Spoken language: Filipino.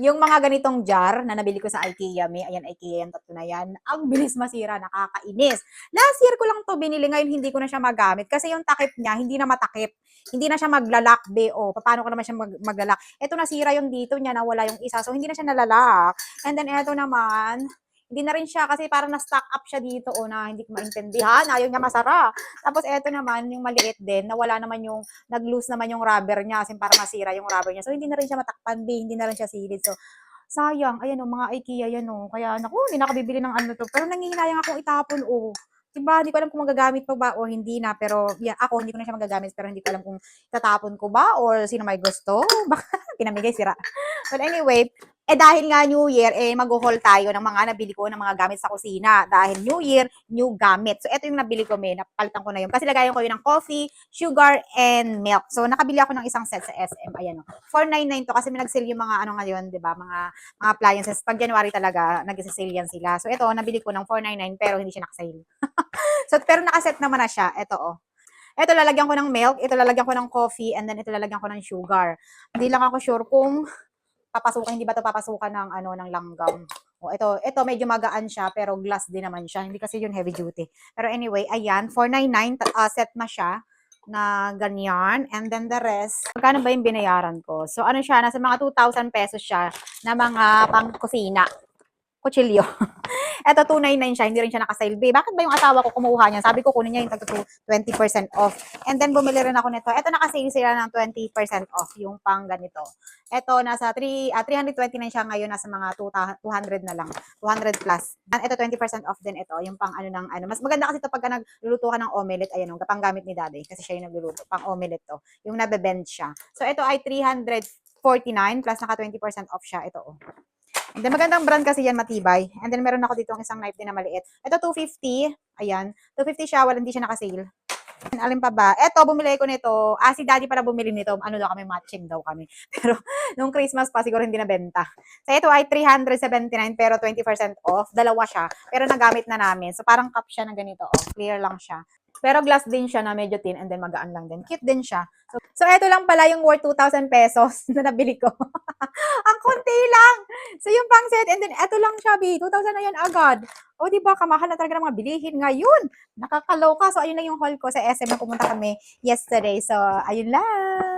Yung mga ganitong jar na nabili ko sa IKEA, ayan, IKEA yung tatlo na yan, ang bilis masira, nakakainis. Last year ko lang to binili, ngayon hindi ko na siya magamit kasi yung takip niya, hindi na matakip. Hindi na siya maglalak, o paano ko naman siya maglalak. Ito nasira yung dito niya, nawala yung isa, so hindi na siya nalalak. And then ito naman, hindi na rin siya kasi parang na-stock up siya dito o na hindi ko maintindihan, ayaw niya masara. Tapos eto naman, yung maliit din, nawala naman yung nag-loose naman yung rubber niya kasi para masira yung rubber niya. So, hindi na rin siya matakpan, hindi na rin siya silid. So, sayang. Ayan o, mga IKEA yan o. Kaya, naku, hindi nakabibili ng ano to. Pero nangihinayang akong itapon o. Diba, hindi ko alam kung magagamit pa ba o hindi na. Pero, yeah, ako, hindi ko na siya magagamit. Pero hindi ko alam kung tatapon ko ba or sino may gusto. Baka pinamigay, sira. But anyway, dahil nga New Year, mag-haul tayo ng mga nabili ko ng mga gamit sa kusina. Dahil New Year, new gamit. So, ito yung nabili ko, napalitan ko na yun. Kasi lagayan ko yun ng coffee, sugar, and milk. So, nakabili ako ng isang set sa SM. Ayan o. 499 to kasi may nag-sale yung mga ano ngayon, di ba? Mga appliances. Pag January talaga, nag-sale yan sila. So, ito, nabili ko ng 499 pero hindi siya nakasale. So, pero nakaset naman na siya. Ito o. Ito lalagyan ko ng milk, ito lalagyan ko ng coffee, and then ito lalagyan ko ng sugar. Hindi lang ako sure kung papasukan, hindi ba ito papasukan ng ano ng langgam. O ito medyo magaan siya pero glass din naman siya. Hindi kasi yun heavy duty. Pero anyway, ayan, 499 set na siya na ganyan. And then the rest, magkano ba yung binayaran ko? So ano siya, nasa mga 2,000 pesos siya na mga pang-kusina. Kutsilyo. Eto, 299 siya, hindi rin siya naka-sale. Bakit ba yung asawa ko kumuha niya? Sabi ko, kunin niya yung 20% off. And then, bumili rin ako nito. Eto, naka-sale sila ng 20% off, yung pang ganito. Eto, nasa 329 siya ngayon, nasa mga 200 na lang. 200 plus. And eto, 20% off din ito, yung pang ano ng ano. Mas maganda kasi ito pagka nagluluto ka ng omelette, ayan, yung kapanggamit ni daddy, kasi siya yung nagluluto, pang omelette to. Yung nabebend siya. So, ito ay 349 plus naka 20% off siya. Ito, oh. And then, magandang brand kasi yan, matibay. And then, meron ako dito ang isang knife din na maliit. Ito, 250. Ayan. 250 siya, hindi siya naka-sale. Alin pa ba? Ito, bumili ko nito. Si daddy para bumili nito. Ano daw kami, matching daw kami. Pero, nung Christmas pa, siguro hindi nabenta. So, ito ay 379 pero 20% off. Dalawa siya. Pero nagamit na namin. So, parang cup siya na ganito. Oh. Clear lang siya. Pero glass din siya na medyo thin and then magaan lang din. Cute din siya. So ito lang pala yung worth 2,000 pesos na nabili ko. Ang konti lang. So yung pang set and then ito lang siya, 2,000 na yan agad. O di ba kamahal na talaga ng mga bilihin ngayon. Nakakaloka. So ayun lang yung haul ko sa SM na pumunta kami yesterday. So ayun lang.